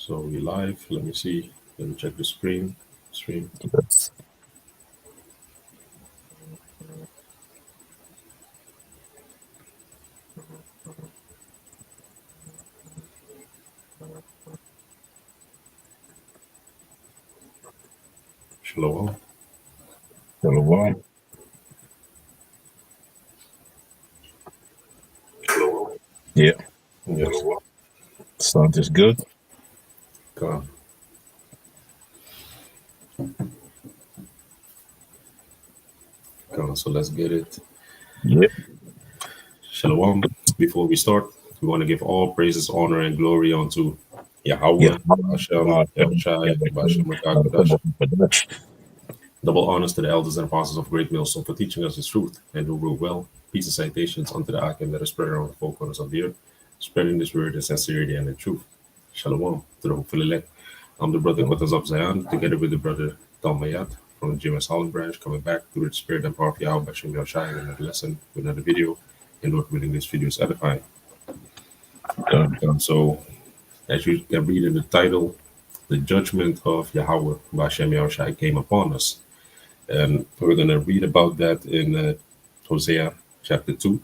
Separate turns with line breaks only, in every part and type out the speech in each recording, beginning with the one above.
So we live. Let me see. Let me check the screen. Stream.
Yes.
Shalom.
Shalom. Yeah,
Yes.
sound is good.
Come. Come. So let's get it.
Yep.
Shalom. Before we start, we want to give all praises, honor, and glory unto
Yeah.
Yahawah, Hashem, Yahushai, Bashem, Rakakadash. Double honors to the elders and apostles of Great Millstone for teaching us the truth and who rule well. Peace and citations unto the Akim that is spread around the four corners of the earth, spreading this word in sincerity and in truth. Shalom to the hopeful elect. I'm the brother Kotas of Zion, together with the brother Dalmayat from the James Holland branch, coming back through the spirit and power of Yahweh Bashem Yahushai with another lesson, with another video, and Lord willing, this video is edifying. So, as you can read in the title, the judgment of Yahawah Bashem Yahushai came upon us. And we're going to read about that in Hosea chapter 2.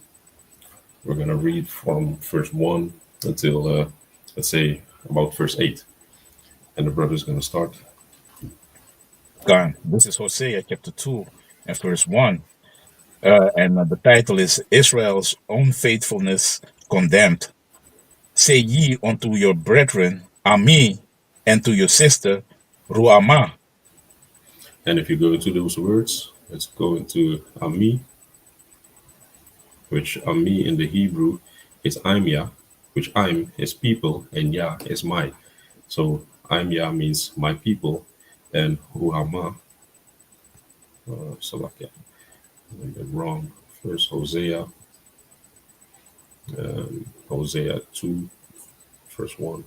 We're going to read from verse 1 until, let's say, about verse 8. And the brother's going to start.
God. This is Hosea chapter 2 and verse 1. And the title is Israel's Unfaithfulness Condemned. Say ye unto your brethren, Ami, and to your sister, Ruamah.
And if you go into those words, let's go into Ami, which Ami in the Hebrew is Imya, which Im is people and Yah is my. So Imya means my people, and Ruhamah, Salakia, I'm wrong. First Hosea, Hosea 2, verse 1.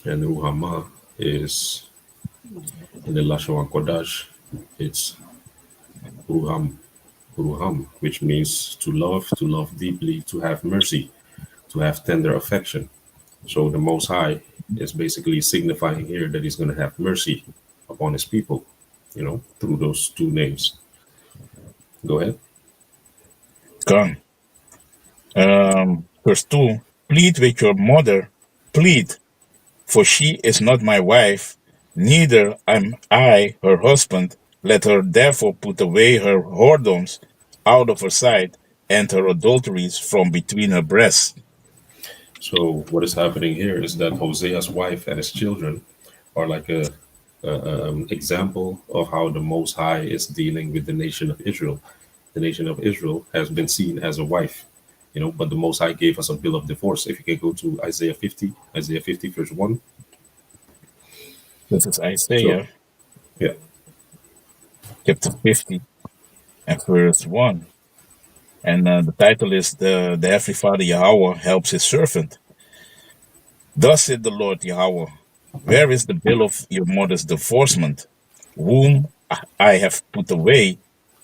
And Ruhamah is in the Lashon Kodash, it's Ruham, which means to love deeply, to have mercy, to have tender affection. So the Most High is basically signifying here that He's going to have mercy upon His people, through those two names. Go ahead.
God. Verse 2. Plead with your mother, plead, for she is not my wife, neither am I her husband. Let her therefore put away her whoredoms out of her sight, and her adulteries from between her breasts.
So what is happening here is that Hosea's wife and his children are like a example of how the Most High is dealing with the nation of Israel. The nation of Israel has been seen as a wife, but the Most High gave us a bill of divorce. If you can go to Isaiah 50, verse 1.
This is
So,
Isaiah
yeah.
chapter 50 and verse 1. And the title is the Heavenly Father Yahawah helps his servant. Thus said the Lord Yahawah, where is the bill of your mother's divorcement, whom I have put away,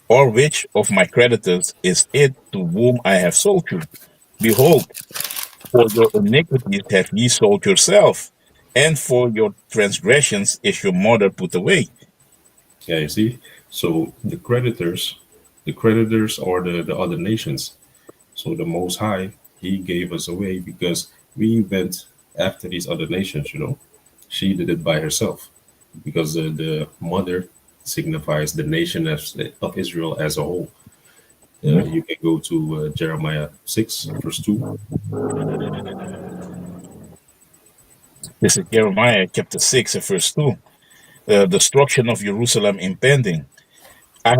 or which of my creditors is it to whom I have sold you? Behold, for your iniquities have ye sold yourself, and for your transgressions is your mother put away.
Yeah, you see? So the creditors are the other nations. So the Most High, He gave us away because we went after these other nations. She did it by herself because the mother signifies the nation of Israel as a whole. You can go to Jeremiah 6, verse 2.
This is Jeremiah chapter 6 and verse 2. The destruction of Jerusalem impending. I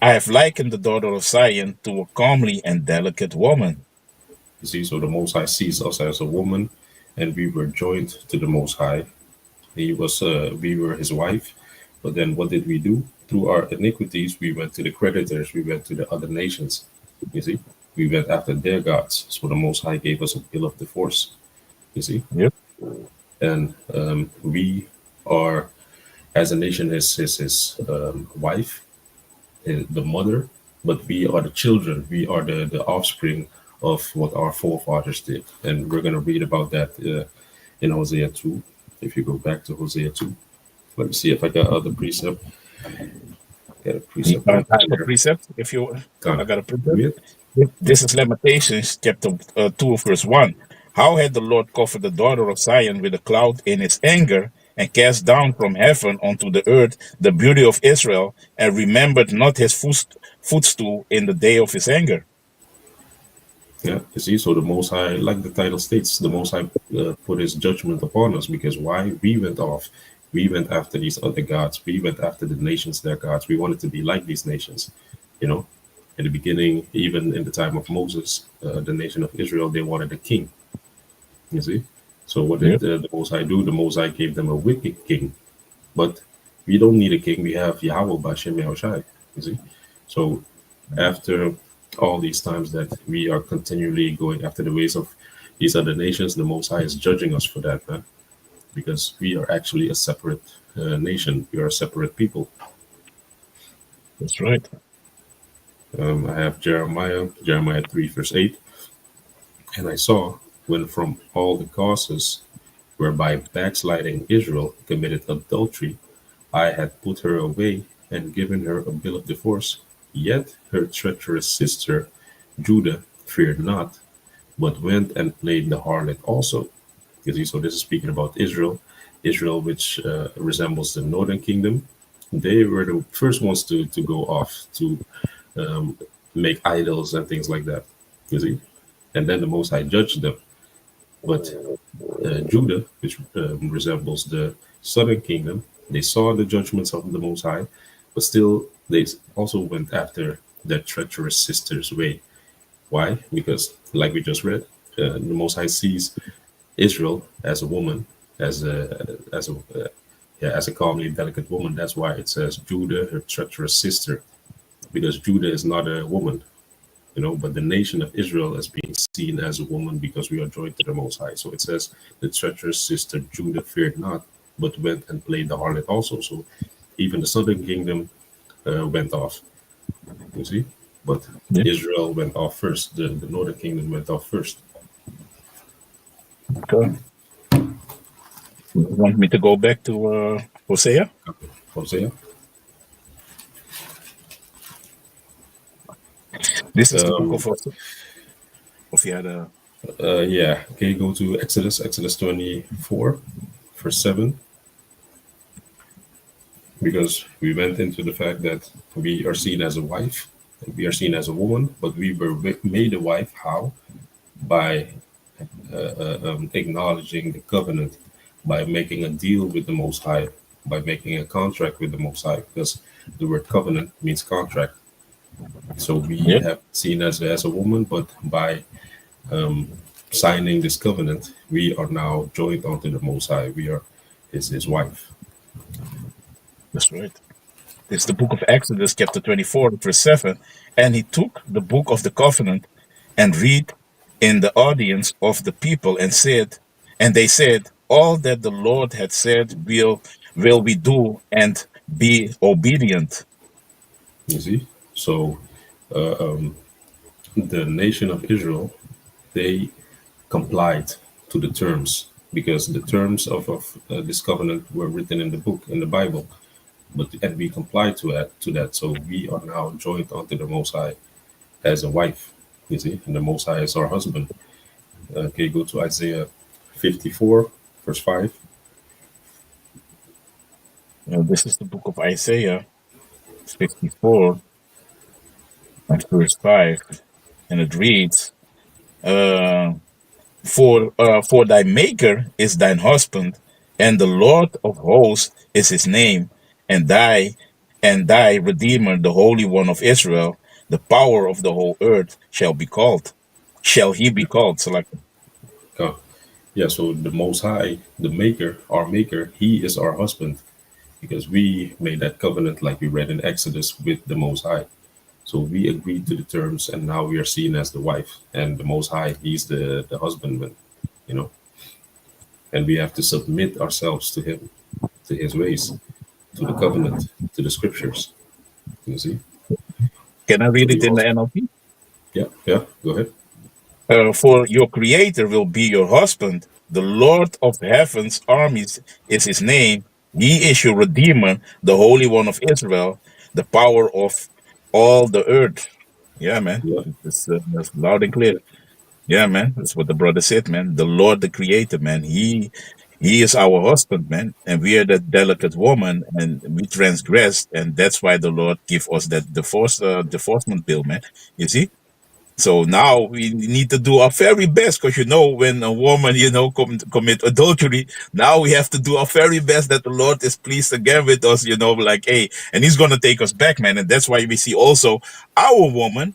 have likened the daughter of Zion to a comely and delicate woman.
You see, so the Most High sees us as a woman, and we were joined to the Most High. We were His wife, but then what did we do? Through our iniquities, we went to the creditors, we went to the other nations. You see, we went after their gods. So the Most High gave us a bill of divorce. You see,
Yep.
and we are, as a nation, his wife, the mother, but we are the children. We are the offspring of what our forefathers did, and we're going to read about that in Hosea 2. If you go back to Hosea 2, let me see if I got other precept. Got a
You
precept
can
over
have a
here.
precept if you. I
Gonna
got a precept.
read it.
This is Lamentations chapter 2, verse 1. How had the Lord covered the daughter of Zion with a cloud in his anger, and cast down from heaven onto the earth the beauty of Israel, and remembered not his footstool in the day of his anger?
Yeah, you see, so the Most High, like the title states, the Most High put His judgment upon us because why? We went off. We went after these other gods. We went after the nations, their gods. We wanted to be like these nations. You know, in the beginning, even in the time of Moses, the nation of Israel, they wanted a king. You see, so what
Yeah,
did the Most High do? The Most High gave them a wicked king. But we don't need a king. We have Yahawah Bashem Yahushai. You see, so after all these times that we are continually going after the ways of these other nations, the Most High is judging us for that, man, because we are actually a separate nation. We are a separate people.
that's right.
I have Jeremiah 3, verse 8. And I saw when from all the causes whereby backsliding Israel committed adultery, I had put her away and given her a bill of divorce. Yet her treacherous sister Judah feared not, but went and played the harlot also. You see, so this is speaking about Israel, Israel, which resembles the northern kingdom. They were the first ones to go off to um, make idols and things like that. You see, and then the Most High judged them. But Judah, which resembles the southern kingdom, they saw the judgments of the Most High, but still they also went after their treacherous sister's way. Why? Because, like we just read, the Most High sees Israel as a woman, as a calmly delicate woman. That's why it says Judah, her treacherous sister, because Judah is not a woman, but the nation of Israel is being seen as a woman because we are joined to the Most High. So it says the treacherous sister Judah feared not, but went and played the harlot also. So even the southern kingdom went off. You see, but
Yeah.
Israel went off first. The northern kingdom went off first.
Okay. You want me to go back to Hosea?
Hosea.
This is the book of
Um,
Hosea. Of you had a
yeah. Okay, go to Exodus 24, verse 7, because we went into the fact that we are seen as a wife, we are seen as a woman, but we were made a wife. How? By acknowledging the covenant, by making a deal with the Most High, by making a contract with the Most High, because the word covenant means contract. So we
yeah,
have seen as a woman, but by um, signing this covenant, we are now joined unto the Most High. We are his wife.
that's right. It's the book of Exodus, chapter 24, verse 7. And he took the book of the covenant and read in the audience of the people and said, and they said, all that the Lord had said will we do and be obedient.
You see, so uh, um, the nation of Israel, they complied to the terms because the terms of this covenant were written in the book in the Bible, but and we complied to that. So we are now joined unto the Most High as a wife. You see, and the Most High is our husband. Okay, go to Isaiah 54, verse 5.
This is the book of Isaiah 54 and verse 5. And it reads, uh, for thy maker is thine husband, and the Lord of hosts is his name, and thy Redeemer, the Holy One of Israel, the power of the whole earth shall he be called. So like,
Uh, yeah, so the Most High, the Maker, our Maker, He is our husband because we made that covenant, like we read in Exodus, with the Most High. So we agreed to the terms, and now we are seen as the wife, and the Most High, He's the husbandman, you know, and we have to submit ourselves to Him, to His ways, to the covenant, to the scriptures. You see,
can I
so
read
we
it in the
also,
NLT?
yeah, go ahead.
For your creator will be your husband, The Lord of heaven's armies is his name. He is your Redeemer, the Holy One of Israel, the power of all the earth. Yeah, man.
Yeah,
That's loud and clear. Yeah, man. That's what the brother said, man. The Lord, the Creator, man. He is our husband, man, and we are that delicate woman, and we transgressed, and that's why the Lord give us that divorcement bill, man. You see. So now we need to do our very best, because when a woman commit adultery, now we have to do our very best that the Lord is pleased again with us, like, hey, and He's gonna take us back, man, and that's why we see also our woman,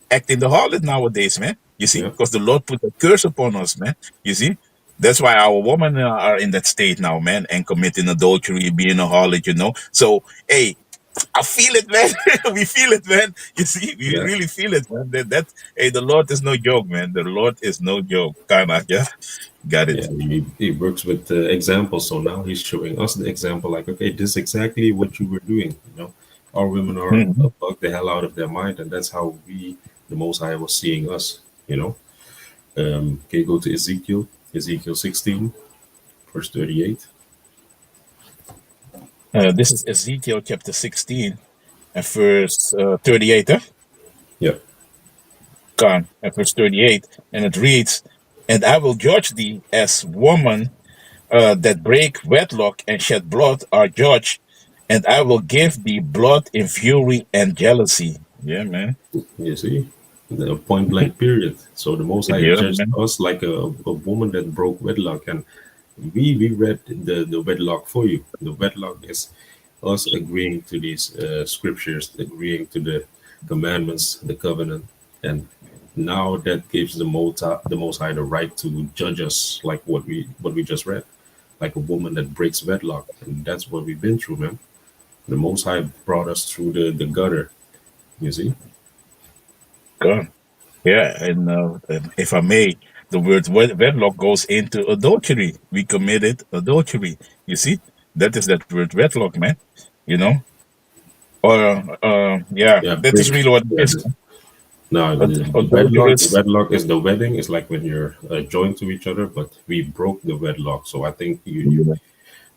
acting the harlot nowadays, man. You see,
yeah,
because the Lord put a curse upon us, man. You see, that's why our women are in that state now, man, and committing adultery, being a harlot, So, hey, I feel it, man. We feel it, man. You see, we
yeah,
really feel it, man. Hey, the Lord is no joke, man. The Lord is no joke. Karnak, yeah, got
yeah.
it.
He works with examples. So now he's showing us the example, like, okay, this is exactly what you were doing. Our women are
Mhm.
bug the hell out of their mind, and that's how the Most High, was seeing us. Okay, go to Ezekiel 16, verse 38.
This is Ezekiel chapter 16 and verse 38, huh?
Yeah,
Khan, at verse 38, and it reads, "And I will judge thee as woman that break wedlock and shed blood are judged, and I will give thee blood in fury and jealousy." Yeah, man.
you see, the point blank period. So the Most High
Yeah,
judged
man.
us like a woman that broke wedlock, and we read the wedlock for you. The wedlock is us agreeing to these scriptures, agreeing to the commandments, the covenant, and now that gives the Most High the right to judge us, like what we just read, like a woman that breaks wedlock, and that's what we've been through, man. The Most High brought us through the gutter. You see?
God. Yeah, and if I may, the word wedlock goes into adultery. We committed adultery. You see, that is that word wedlock, man. You know, yeah,
Yeah,
that is
break.
really what it
Yeah,
is.
no, the wedlock. The
Adulterous.
wedlock is the wedding. It's like when you're joined to each other, but we broke the wedlock. So I think you
Yeah,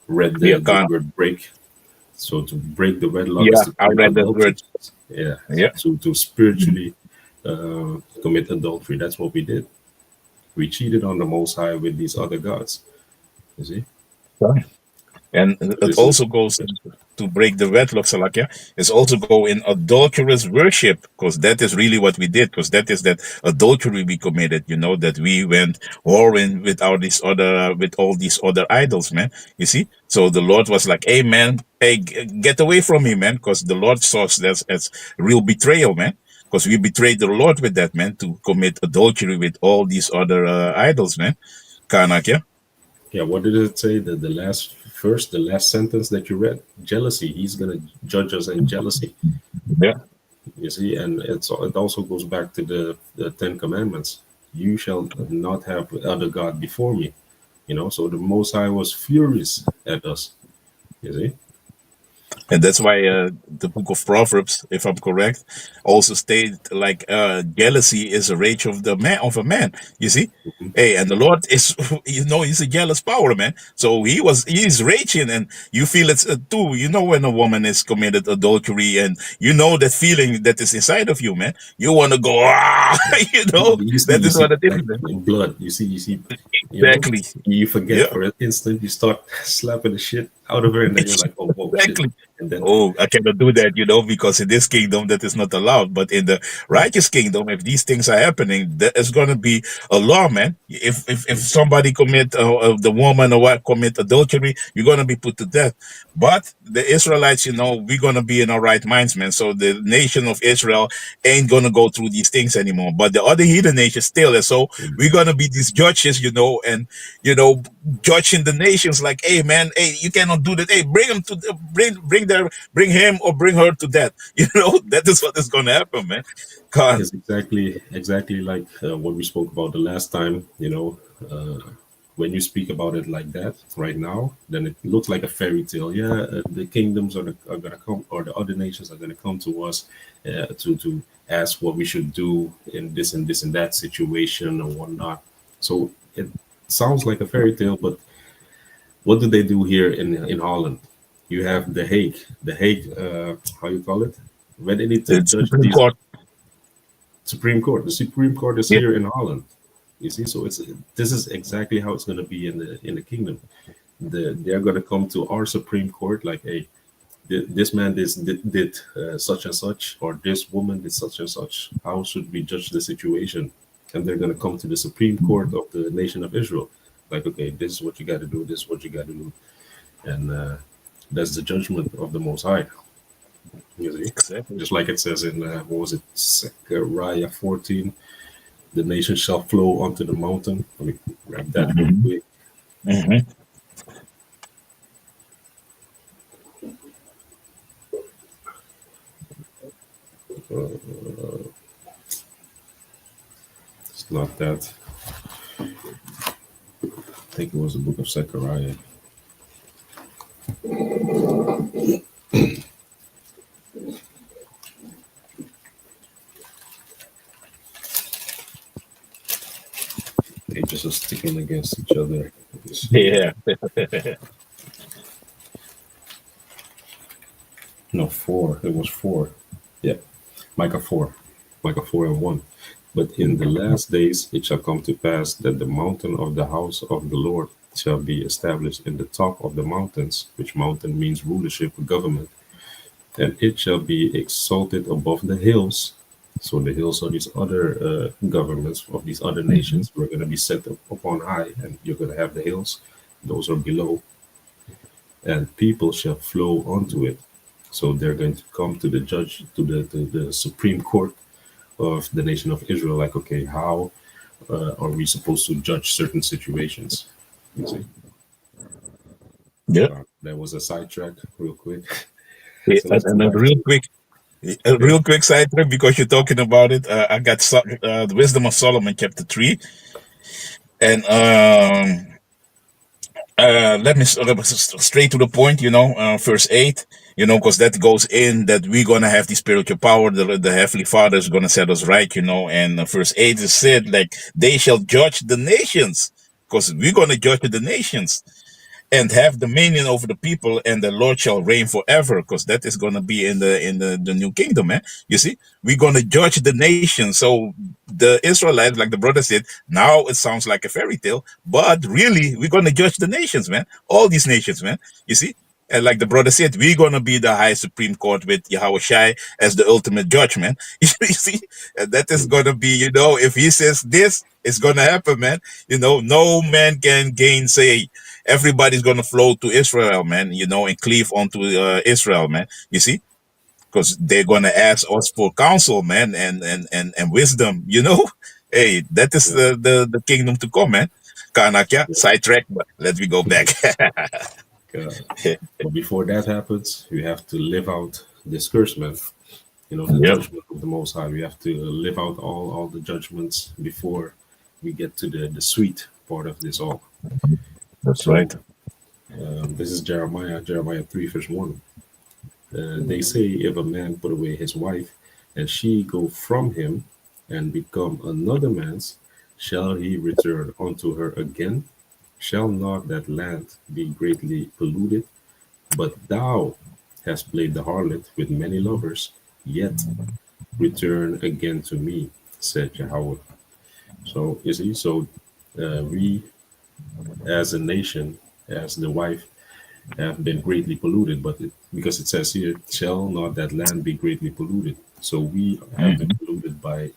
read
yeah,
the word break. So to break the wedlock is
yeah,
to
I
commit
read that
adultery.
word.
Yeah.
Yeah.
To spiritually commit adultery. That's what we did. We cheated on the Most High with these other gods. You see?
Sorry. And it
This is
also goes to break the wedlock, Salakia. It's also go in adulterous worship, because that is really what we did. Because that is that adultery we committed. That we went whoring with all these other idols, man. You see. So the Lord was like, "Hey, man, hey, get away from me, man," because the Lord saw us as real betrayal, man. Because we betrayed the Lord with that, man, to commit adultery with all these other idols, man. Kanak, yeah.
Yeah, what did it say? The last sentence that you read? Jealousy. He's gonna judge us in jealousy.
Yeah.
You see, and it also goes back to the Ten Commandments. You shall not have other God before me. So the Most High was furious at us. You see?
And that's why the book of Proverbs, if I'm correct, also stated like jealousy is a rage of a man. You see,
Mhm.
hey, and the Lord is, he's a jealous power, man. So he's raging, and you feel it too. When a woman is committed adultery, and that feeling that is inside of you, man. You want to go, ah,
You see,
that
you
is
see,
what it is,
like
man.
in blood. You see.
Exactly.
You forget
Yeah,
for an instant. You start slapping the shit out of her, and then you're like, oh, whoa, shit,
exactly.
and then
Oh, I cannot do that, because in this kingdom that is not allowed. But in the righteous kingdom, if these things are happening, that is going to be a law, man. If somebody commit the woman or what commit adultery, you're going to be put to death. But the Israelites, we're going to be in our right minds, man. So the nation of Israel ain't going to go through these things anymore. But the other heathen nations still, and so we're going to be these judges, and you know judging the nations like, hey, man, hey, you cannot do that. Hey, bring them to bring him or bring her to death. That is what is going to happen, man. God.
it's exactly like what we spoke about the last time. When you speak about it like that right now, then it looks like a fairy tale. Yeah, the kingdoms are gonna come, or the other nations are gonna come to us to ask what we should do in this and this and that situation or whatnot. So Sounds like a fairy tale, but what do they do here in Holland? You have how you call it? When they need to
It's
judge
Supreme
these
Court.
Supreme Court. The Supreme Court is
Yeah.
here in Holland. You see, so it's this is exactly how it's going to be in the kingdom. They're going to come to our Supreme Court like, hey, this man did such and such, or this woman did such and such. How should we judge the situation? And they're going to come to the Supreme Court of the nation of Israel. Like, okay, this is what you got to do. This is what you got to do, and that's the judgment of the Most High. You see,
Exactly.
just like it says in what was it, Zechariah 14, the nation shall flow onto the mountain. Let me grab that real
Hmm.
quick.
Hmm.
It's not that. I think it was the book of Zechariah. Pages are sticking against each other. Let me see.
Yeah.
No, four. It was four. Yeah, Micah 4. Micah 4 and 1. But in the last days it shall come to pass that the mountain of the house of the Lord shall be established in the top of the mountains, which mountain means rulership, government, and it shall be exalted above the hills. So the hills are these other governments of these other
Hmm.
nations. We're going to be set up upon high, and you're going to have the hills. Those are below, and people shall flow onto it. So they're going to come to the judge, to the Supreme Court of the nation of Israel. Like, okay, how are we supposed to judge certain situations? You see,
Yeah.
that was a sidetrack, real quick.
Yeah,
So let's go
and a
back
real
to
quick, a
yeah,
real quick side trip because you're talking about it. I got the Wisdom of Solomon, chapter 3, and let me straight to the point. Verse 8. Because that goes in that we're gonna have the spiritual power. The Heavenly Father is gonna set us right. And verse 8 is said like they shall judge the nations, because we're gonna judge the nations and have dominion over the people, and the Lord shall reign forever, because that is going to be in the new kingdom, man. You see, we're going to judge the nation. So the Israelites, like the brother said, now it sounds like a fairy tale, but really we're going to judge the nations, man. All these nations, man. You see. And like the brother said, we're gonna be the high supreme court with Yahawah Shai as the ultimate judgment. You see, and that is
mm,
gonna be, if he says this, it's gonna happen, man. No man can gainsay. Everybody's gonna flow to Israel, man. And cleave onto Israel, man. You see, because they're gonna ask us for counsel, man, and wisdom. Hey, that is
yeah,
the kingdom to come, man. Kanakya
yeah.
sidetrack, but let me go back.
Uh, but before that happens, you have to live out this curse, man. The
Yep,
judgment of the Most High. We have to live out all the judgments before we get to the sweet part of this all.
that's right.
So this is Jeremiah 3, verse 1. They say, if a man put away his wife, and she go from him, and become another man's, shall he return unto her again? Shall not that land be greatly polluted? But thou hast played the harlot with many lovers, yet return again to me, said Yahawah. So you see, so we as a nation, as the wife, have been greatly polluted, but because it says here, shall not that land be greatly polluted? So we have been
Hmm.
polluted by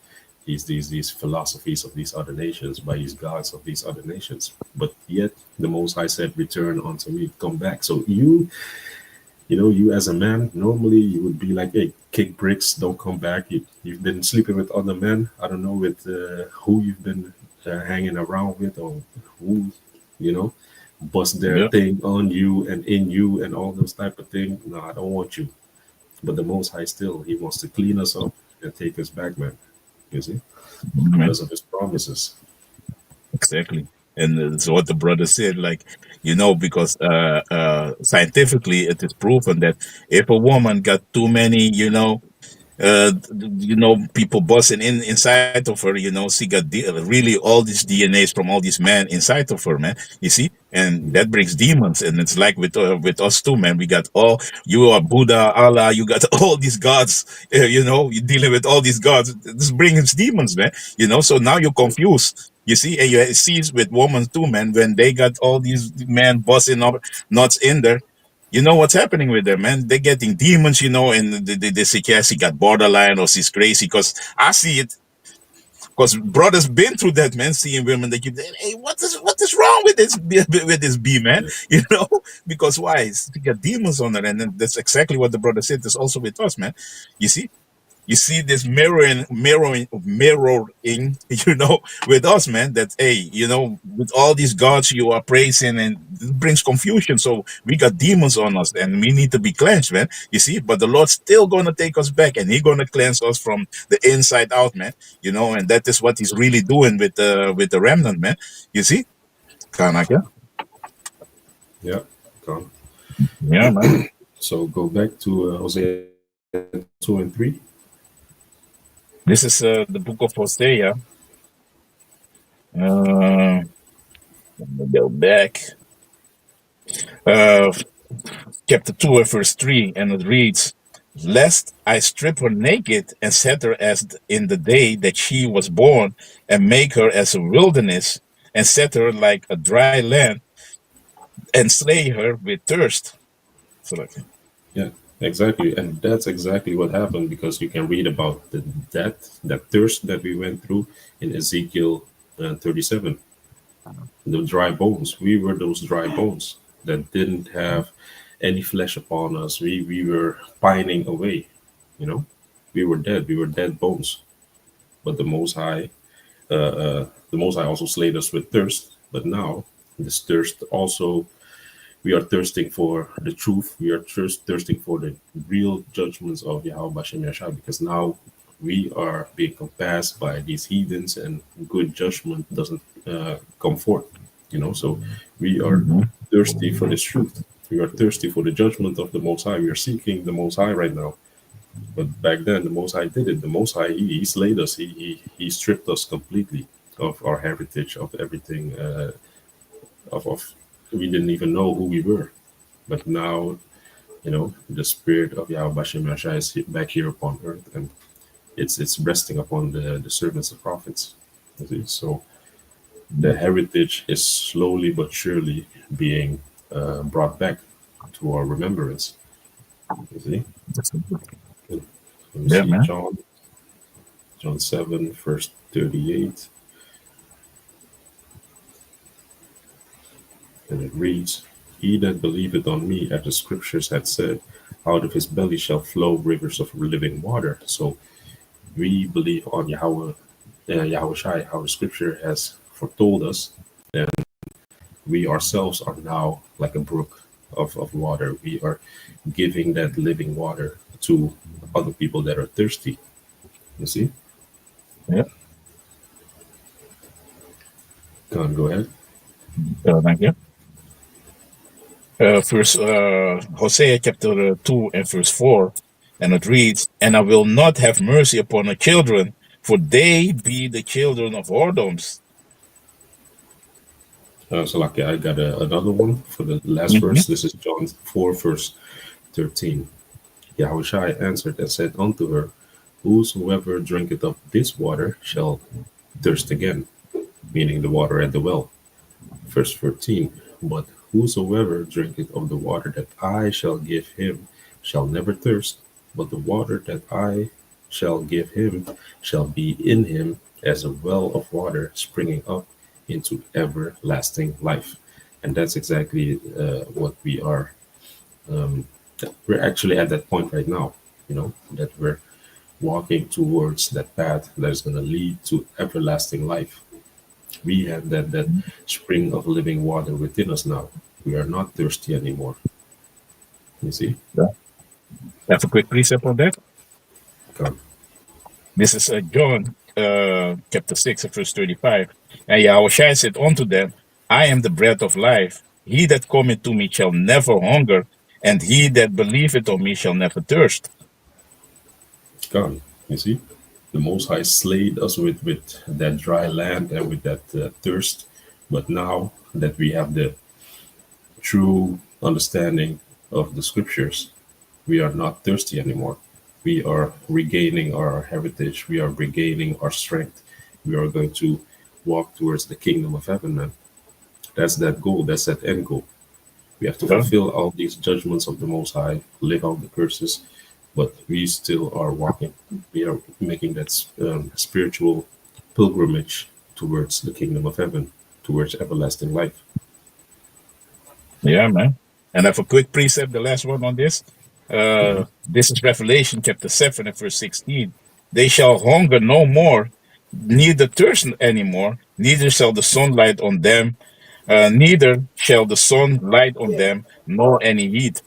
these philosophies of these other nations, by these gods of these other nations. But yet the Most High said, "Return unto me, come back." So you as a man, normally you would be like, "Hey, kick bricks, don't come back. You've been sleeping with other men. I don't know with who you've been hanging around with, or who, you know." Bust their
Yep.
thing on you and in you and all those type of things. No, I don't want you. But the Most High still, He wants to clean us up and take us back, man. You see,
Amen.
because of His promises.
Exactly. And it's what the brother said, like, because scientifically it is proven that if a woman got too many, people busting inside of her. She got really all these DNAs from all these men inside of her, man. You see, and that brings demons. And it's like with us too, man. We got all, you are Buddha, Allah, you got all these gods. You're dealing with all these gods. This brings demons, man. So now you're confused. You see, and you see it with women too, man. When they got all these men busting up nuts in there, you know what's happening with them, man? They're getting demons, and they say, yes, he got borderline or she's crazy. Because I see it, because brothers been through that, man, seeing women that hey, what is wrong with this B, man?
Yeah.
Because why? She got demons on her, and then that's exactly what the brother said. That's also with us, man. You see this mirroring, with us, man, that, hey, with all these gods you are praising, and it brings confusion. So we got demons on us, and we need to be cleansed, man. You see, but the Lord's still going to take us back, and He's going to cleanse us from the inside out, man. And that is what He's really doing with the remnant, man. You see? Kanaka?
Yeah. Come.
Yeah, man.
So go back to Hosea 2 and 3.
This is the book of Hosea. Let me go back. Chapter 2 and verse 3, and it reads, "Lest I strip her naked and set her as in the day that she was born, and make her as a wilderness, and set her like a dry land, and slay her with thirst." So like,
Yeah, exactly. And that's exactly what happened, because you can read about that thirst that we went through in Ezekiel 37. The dry bones. We were those dry bones that didn't have any flesh upon us. We were pining away, We were dead. We were dead bones. But the Most High also slayed us with thirst. But now this thirst also, we are thirsting for the truth. We are thirsting for the real judgments of Yahawah Bashem Yashai, because now we are being compassed by these heathens, and good judgment doesn't come forth. So we are thirsty for this truth. We are thirsty for the judgment of the Most High. We are seeking the Most High right now. But back then, the Most High did it. The Most High, he slayed us. He stripped us completely of our heritage, of everything. Of we didn't even know who we were. But now, the spirit of Yahweh Bashem Yashai is back here upon earth, and it's resting upon the servants of prophets. You see? So the heritage is slowly but surely being brought back to our remembrance. You see?
Yeah,
See
man.
John 7, verse 38. And it reads, "He that believeth on me, as the scriptures had said, out of his belly shall flow rivers of living water." So we believe on Yahweh Shai, how the scripture has foretold us, and we ourselves are now like a brook of water. We are giving that living water to other people that are thirsty. You see?
Yeah.
Go ahead.
Thank you. Hosea chapter 2 and verse 4, and it reads, "And I will not have mercy upon the children, for they be the children of whoredoms."
So like I got another one for the last verse. This is John 4, verse 13. Yahushua answered and said unto her, "Whosoever drinketh of this water shall thirst again," meaning the water at the well. Verse 14, "But whosoever drinketh of the water that I shall give him shall never thirst, but the water that I shall give him shall be in him as a well of water springing up into everlasting life." And that's exactly what we are. We're actually at that point right now, that we're walking towards that path that is going to lead to everlasting life. We have that spring of living water within us now. We are not thirsty anymore. You see?
Yeah. Have a quick precept on that.
Come.
This is John chapter 6 verse 35. "And Yahushua said unto them, I am the bread of life. He that cometh to me shall never hunger, and he that believeth on me shall never thirst."
Gone. You see, the Most High slayed us with that dry land and with that thirst. But now that we have the true understanding of the scriptures, we are not thirsty anymore. We are regaining our heritage. We are regaining our strength. We are going to walk towards the kingdom of heaven, man. That's that goal. That's that end goal. We have to
Yeah.
fulfill all these judgments of the Most High, live out the curses, but we still are walking. We are making that spiritual pilgrimage towards the kingdom of heaven, towards everlasting life.
Yeah, man. And I have a quick precept, the last one on this.
Hmm.
This is Revelation chapter 7 and verse 16. They shall hunger no more, neither thirst anymore, neither shall the sun light on them, neither shall the sun light on them, nor any heat.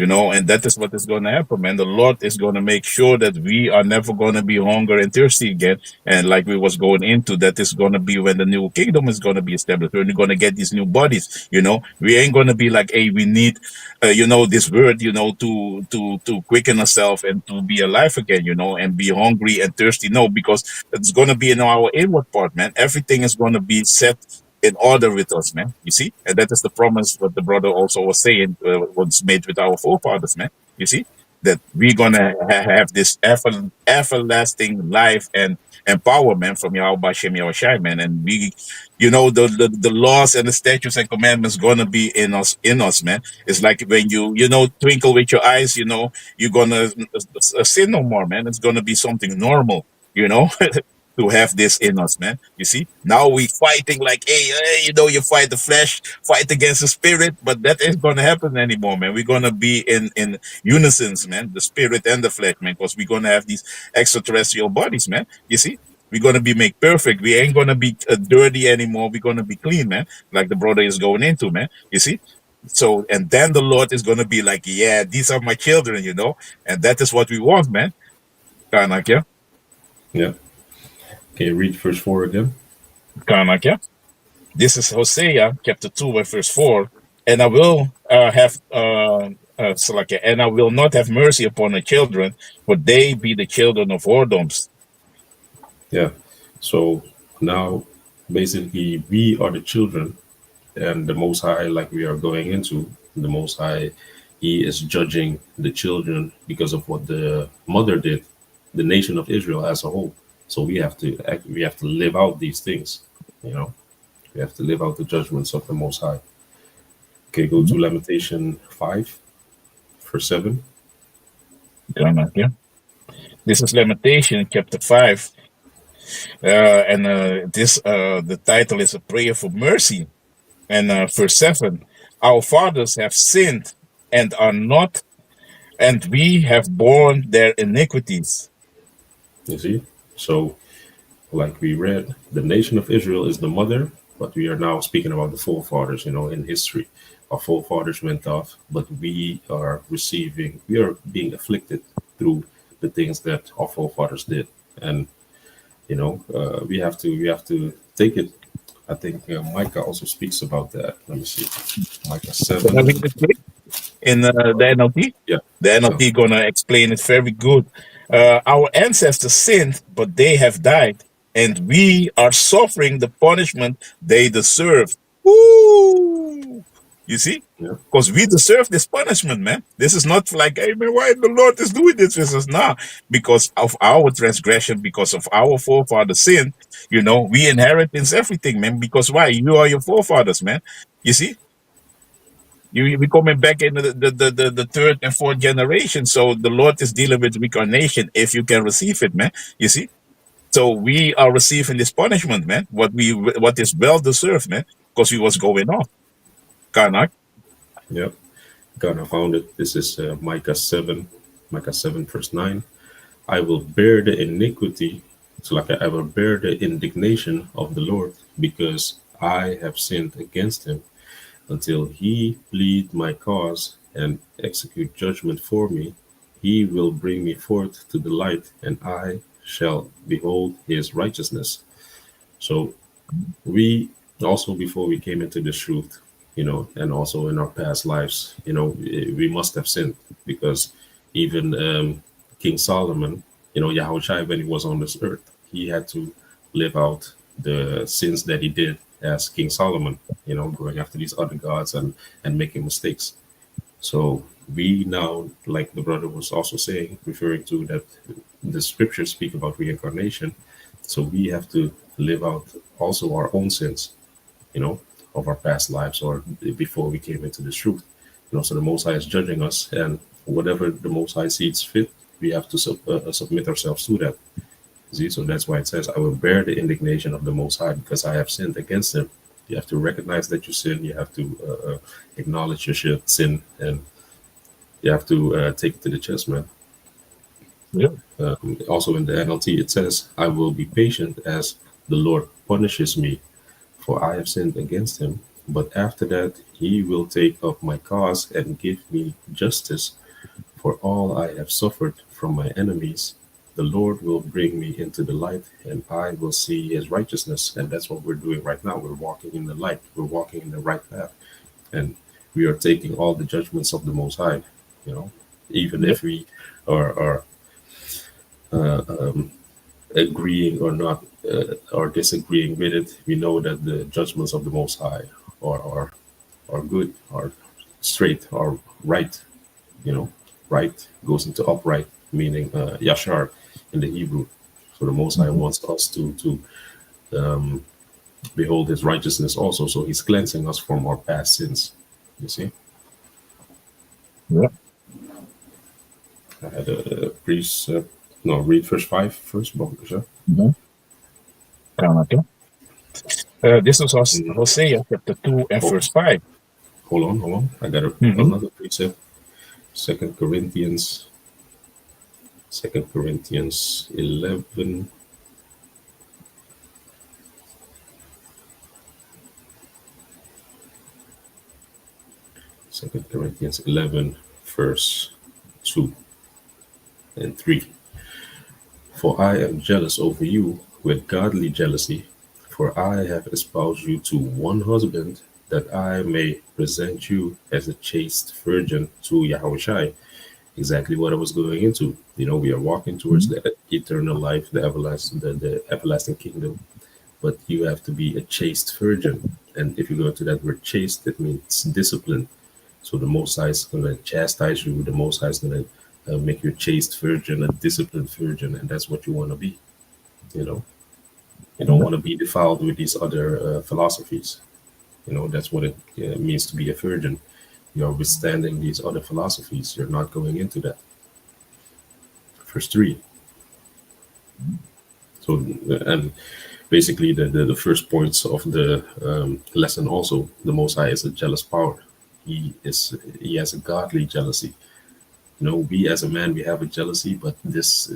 And that is what is going to happen, man. The Lord is going to make sure that we are never going to be hungry and thirsty again. And like we was going into, that is going to be when the new kingdom is going to be established. When we're going to get these new bodies, we ain't going to be like, hey, we need, this word, to quicken ourselves and to be alive again, and be hungry and thirsty. No, because it's going to be in our inward part, man. Everything is going to be set in order with us, man. You see, and that is the promise what the brother also was saying was made with our forefathers, man. You see that we're gonna have this everlasting life and empowerment from Yahweh Bashem Yahushai, man. And we, the laws and the statutes and commandments gonna be in us, man. It's like when you twinkle with your eyes, you're gonna sin no more, man. It's gonna be something normal, you know. To have this in us, man. You see, now we fighting like, hey, you fight the flesh, fight against the spirit, but that ain't gonna happen anymore, man. We're gonna be in unison, man, the spirit and the flesh, man, because we're gonna have these extraterrestrial bodies, man. You see, we're gonna be made perfect. We ain't gonna be dirty anymore. We're gonna be clean, man, like the brother is going into, man. You see. So, and then the Lord is gonna be like, yeah, these are my children, and that is what we want, man. Kanak, yeah,
Yeah. Can you read verse 4 again?
Kanak, yeah. This is Hosea chapter 2 and verse 4. And I will and I will not have mercy upon the children, for they be the children of whoredoms.
Yeah. So now, basically, we are the children, and the Most High, like we are going into, the Most High, He is judging the children because of what the mother did, the nation of Israel as a whole. So we have to live out these things, you know. We have to live out the judgments of the Most High. Okay, go to Lamentation 5, verse 7.
Yeah. This is Lamentation chapter 5. And the title is a prayer for mercy. And verse 7, our fathers have sinned and are not, and we have borne their iniquities.
You see? So, like we read, the nation of Israel is the mother, but we are now speaking about the forefathers, in history. Our forefathers went off, but we are being afflicted through the things that our forefathers did. And, we have to take it. I think Micah also speaks about that. Let me see. Micah
Can I
7.
read it quick? In the NLT?
Yeah.
The
So,
NLT gonna explain it very good. Our ancestors sinned, but they have died, and we are suffering the punishment they deserve. Woo! You see?
yeah.
Because we deserve this punishment, man. This is not like, hey man, why the Lord is doing this with us now? Because of our transgression, because of our forefathers' sin, we inherit everything, man. Because why? You are your forefathers, man. You see? We coming back in the third and fourth generation. So the Lord is dealing with reincarnation if you can receive it, man. You see? So we are receiving this punishment, man. What is well deserved, man, because we was going off. Kanak.
Yeah. God, I found it. This is Micah 7, verse 9. I will bear the iniquity, so like I will bear the indignation of the Lord, because I have sinned against him, until he plead my cause and execute judgment for me. He will bring me forth to the light, and I shall behold his righteousness. So we also, before we came into this truth, and also in our past lives, we must have sinned, because even King Solomon, Yahushua, when he was on this earth, he had to live out the sins that he did as King Solomon, going after these other gods and making mistakes. So we now, like the brother was also saying, referring to that the scriptures speak about reincarnation. So we have to live out also our own sins, you know, of our past lives or before we came into this truth. So the Most High is judging us, and whatever the Most High sees fit, we have to submit ourselves to that. See, so that's why it says, "I will bear the indignation of the Most High because I have sinned against Him." You have to recognize that you sin. You have to acknowledge your sin, and you have to take it to the chest, man.
Yeah.
Also in the NLT, it says, "I will be patient as the Lord punishes me, for I have sinned against Him. But after that, He will take up my cause and give me justice for all I have suffered from my enemies. The Lord will bring me into the light, and I will see His righteousness." And that's what we're doing right now. We're walking in the light. We're walking in the right path, and we are taking all the judgments of the Most High. Even
Yeah.
if we are uh, um, agreeing or not or disagreeing with it, we know that the judgments of the Most High are good, are straight, are right. You know, right goes into upright, meaning yashar in the Hebrew. So the Most High
Mhm.
wants us to um, behold His righteousness also. So He's cleansing us from our past sins. You see,
Yeah.
I had a precept. No, read verse 5 first, Bobby, sir.
Mhm. Kanaka. This is
Mm,
Hosea chapter 2 and
Oh,
verse 5.
hold on. I got
Mhm.
another precept. Second Corinthians, Second Corinthians 11, Second Corinthians 11, verse 2 and 3. "For I am jealous over you with godly jealousy, for I have espoused you to one husband, that I may present you as a chaste virgin to Yahushua." Exactly what I was going into. We are walking towards
Mhm.
the eternal life, the everlasting kingdom, but you have to be a chaste virgin. And if you go to that word chaste, it means discipline. So the Most High is going to chastise you. The Most High is going to make you a chaste virgin, a disciplined virgin, and that's what you want to be. You know, you don't
Yeah.
want to be defiled with these other philosophies. That's what it means to be a virgin. You're withstanding these other philosophies. You're not going into that. Verse 3. So, and basically, the first points of the lesson also, the Most High is a jealous power. He has a godly jealousy. We as a man, we have a jealousy, but this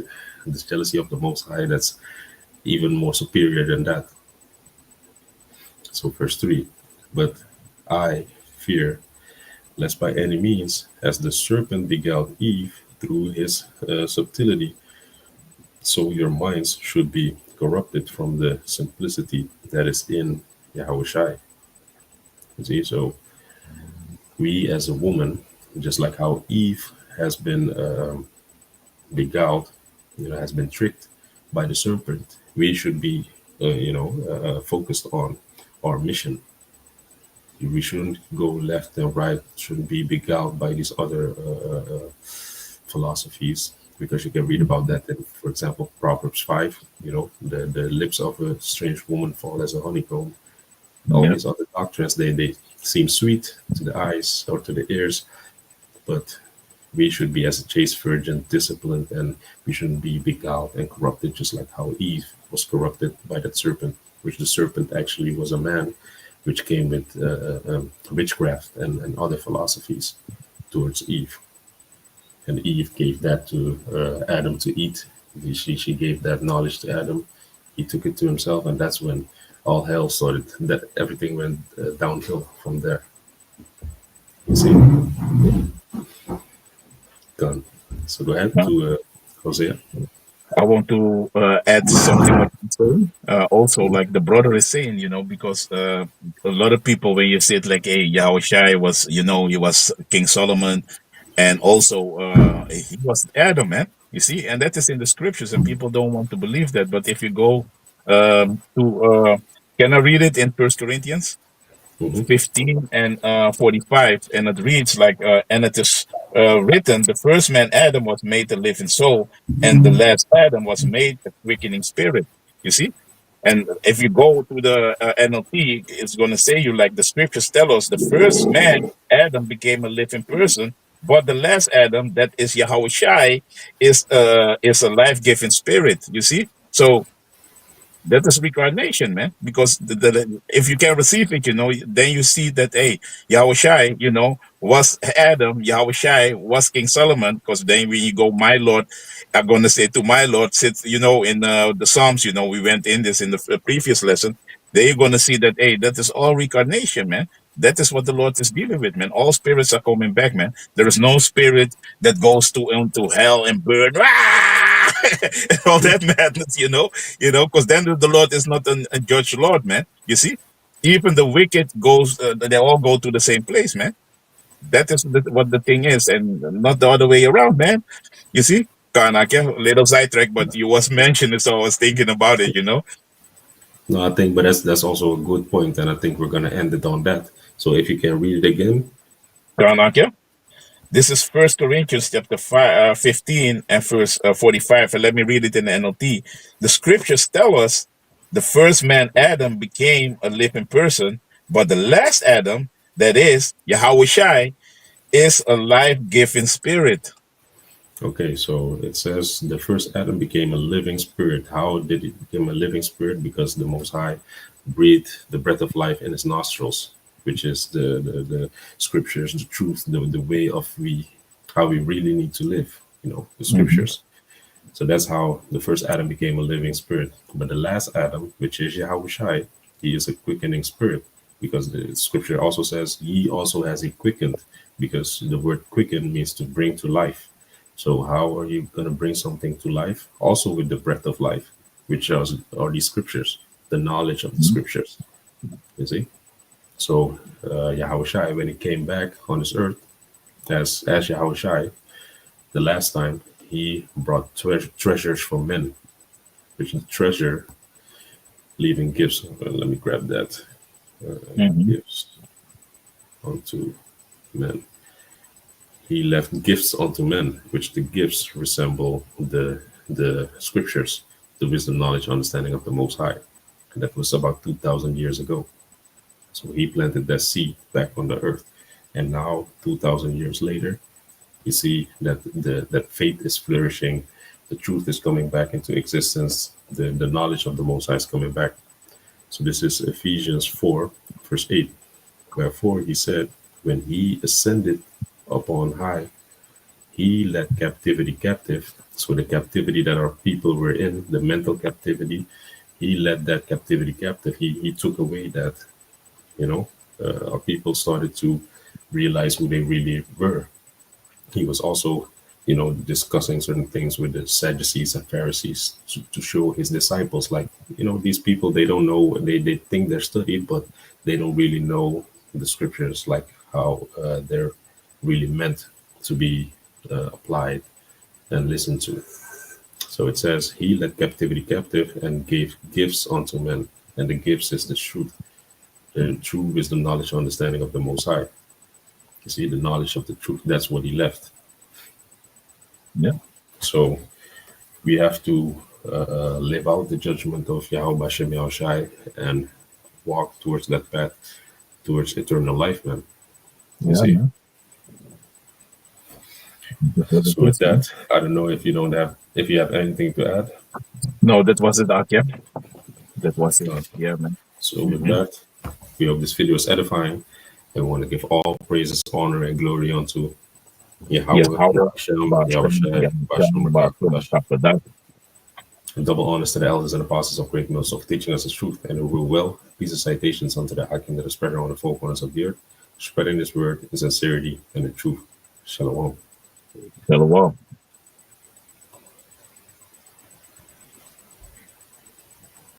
jealousy of the Most High, that's even more superior than that. So verse 3, "But I fear lest by any means, as the serpent beguiled Eve through his subtlety, so your minds should be corrupted from the simplicity that is in Yahushai." You see, so we as a woman, just like how Eve has been beguiled, has been tricked by the serpent, we should be, focused on our mission. We shouldn't go left and right, shouldn't be beguiled by these other philosophies, because you can read about that in, for example, Proverbs 5. The lips of a strange woman fall as a honeycomb. All
Yeah.
these other doctrines, they seem sweet to the eyes or to the ears, but we should be as a chaste virgin, disciplined, and we shouldn't be beguiled and corrupted, just like how Eve was corrupted by that serpent, which the serpent actually was a man, which came with witchcraft and other philosophies towards Eve. And Eve gave that to Adam to eat. She gave that knowledge to Adam. He took it to himself, and that's when all hell started. That everything went downhill from there. You see, gone. So go ahead
Now,
to Hosea.
I want to add something what you're saying. Also, like the brother is saying, because a lot of people, when you say it like, hey, Yahushai was, he was King Solomon, and also he was Adam, man. You see, and that is in the scriptures, and people don't want to believe that. But if you go to, can I read it in First Corinthians
Hmm.
15 and 45, and it reads like, and it is written, the first man Adam was made a living soul, and the last Adam was made a quickening spirit. You see, and if you go to the NLT, it's going to say you like the scriptures tell us, the first man Adam became a living person, but the last Adam, that is Yahweh Shai, is a life giving spirit. You see, so that is reincarnation, man. Because if you can receive it, then you see that, hey, Yahweh Shai, was Adam, Yahweh Shai was King Solomon. Because then when you go, my Lord, I'm going to say to my Lord, sits, in the Psalms, we went in this in the previous lesson. Then you're going to see that, hey, that is all reincarnation, man. That is what the Lord is dealing with, man. All spirits are coming back, man. There is no spirit that goes into hell and burn. And all that madness, because then the Lord is not a judge Lord, man. You see, even the wicked goes, they all go to the same place, man. That is what the thing is, and not the other way around, man. You see, Kanaka, little sidetrack, but you was mentioned it, so I was thinking about it.
No, I think, but that's also a good point, and I think we're gonna end it on that. So if you can read it again.
Kanaka. This is First Corinthians chapter 15 and verse 45. And let me read it in the NLT. The scriptures tell us the first man, Adam, became a living person, but the last Adam, that is Yahweh Shai, is a life-giving spirit.
Okay, so it says the first Adam became a living spirit. How did it become a living spirit? Because the Most High breathed the breath of life in his nostrils, which is the scriptures, the truth, the way of how we really need to live, the scriptures. So that's how the first Adam became a living spirit. But the last Adam, which is Yahweh Shai, he is a quickening spirit, because the scripture also says he also has a quickened, because the word quicken means to bring to life. So how are you going to bring something to life? Also with the breath of life, which are these scriptures, the knowledge of the scriptures. You see? So Yahweh Shai, when he came back on this earth as Yahweh Shai, the last time he brought treasures from men, which is treasure leaving gifts. Let me grab that. Gifts unto men. He left gifts unto men, which the gifts resemble the scriptures, the wisdom, knowledge, understanding of the Most High. And that was about 2,000 years ago. So he planted that seed back on the earth. And now, 2,000 years later, you see that that faith is flourishing, the truth is coming back into existence, the knowledge of the Most High is coming back. So this is Ephesians 4, verse 8. Wherefore he said, when he ascended upon high, he led captivity captive. So the captivity that our people were in, the mental captivity, he led that captivity captive. He took away that, our people started to realize who they really were. He was also, discussing certain things with the Sadducees and Pharisees to show his disciples, like, these people, they don't know, they think they're studied, but they don't really know the scriptures, like how they're really meant to be applied and listened to. So it says, he led captivity captive and gave gifts unto men. And the gifts is the truth, the true wisdom, knowledge, understanding of the Most High. You see, the knowledge of the truth, that's what he left.
Yeah.
So we have to live out the judgment of Yahweh Shem Yahushai and walk towards that path, towards eternal life, man. You see?
Man.
So with that, I don't know if you have anything to add.
No, that was it, Akia. That was it. Yeah, man.
So with that, we hope this video is edifying, and we want to give all praises, honor, and glory unto Yahawah, and double honors to the elders and apostles of Great Mills for teaching us the truth and who rule well. Peace and citations unto the Hakim that is spread around the four corners of the earth, spreading this word in sincerity and the truth. Shalom.
Shalom.